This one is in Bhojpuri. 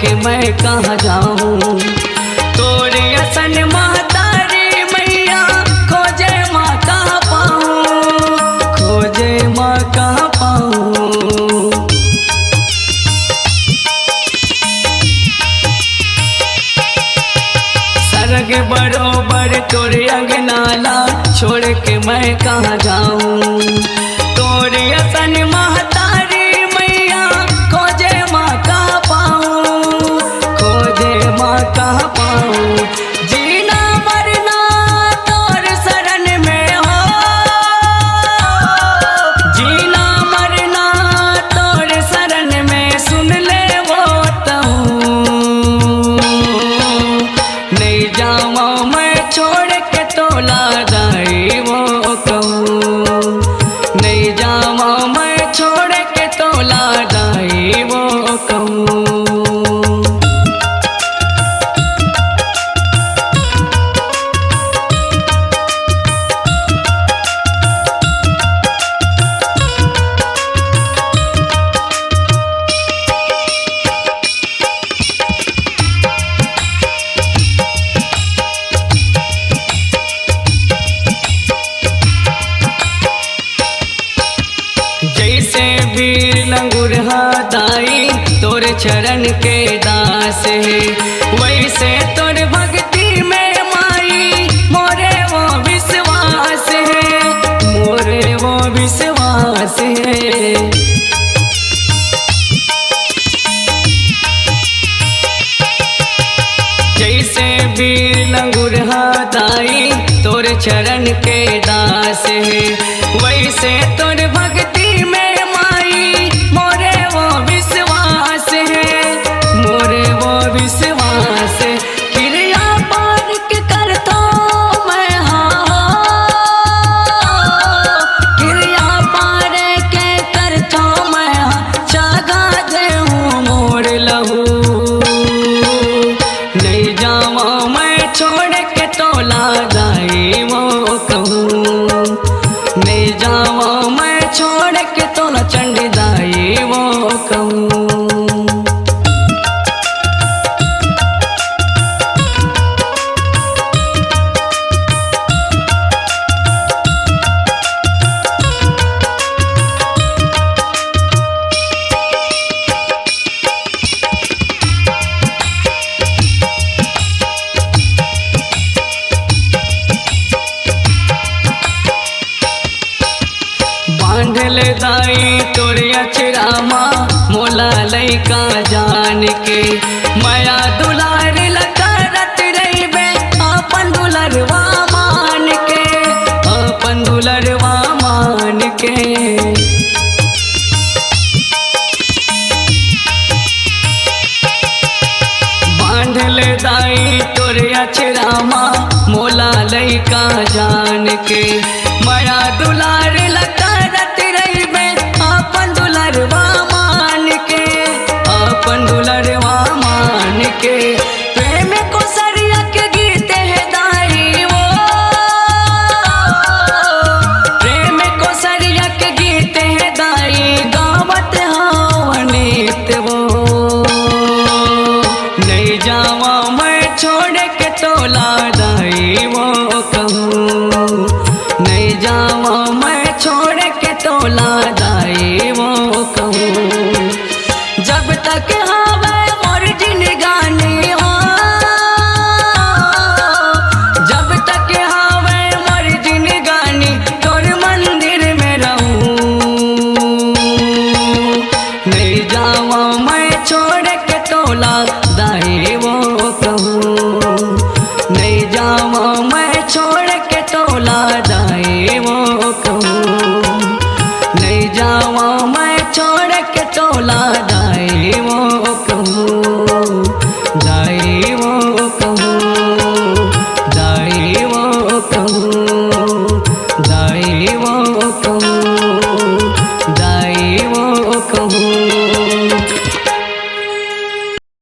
के मैं कहाँ जाऊँ। तोरे असन महतारी मैया खोजे माँ कहाँ पाऊँ, खोजे माँ कहाँ पाऊँ। सरग बरोबर तोरे अंगनाला छोड़ के मैं कहाँ जाऊँ। तोरे असन महतारी मैया खोजे माँ कहाँ पाऊँ, खोजे माँ कहाँ पाऊँ। जीना मरना तोर शरण में हो, जीना मरना तोर शरण में सुन ले वो तहूँ। नहीं जावा मैं छोड़ के तोला जाई वो कहूँ, नहीं जावा मैं छोड़ के तोला जाई वो कहूँ। जैसे वीर लंगुरहा दाई तोर चरण के दास है, वैसे तोर भक्ति में माई मोरे वो विश्वास है, मोरे वो विश्वास है। जैसे वीर लंगुरहा दाई तोर चरण के दास है, वैसे तोर भक्ति में माई मोरे वो विश्वास है, मोरे वो विश्वास है। क्रिया पार के करता मैं हाँ, क्रिया पार के करता मैं हाँ, चागा दे मोर लहू। नहीं जावा मैं छोड़ के तोला जाई वो कहूँ, नहीं जावा मैं छोड़ के तोला चंडी दाई वो कहूँ। बांधल दाई तोरे अचरामा मोला लैका जान के, माया दुलार लकारत रहिबे अपन दुलरवा मान के, अपन दुलरवा मान के। बांधल दाई तोरे अचरामा मोला लैका जान के, माया दुलार लकारत रहिबे अपन दुलरवा मान के, अपन दुलरवा मान के।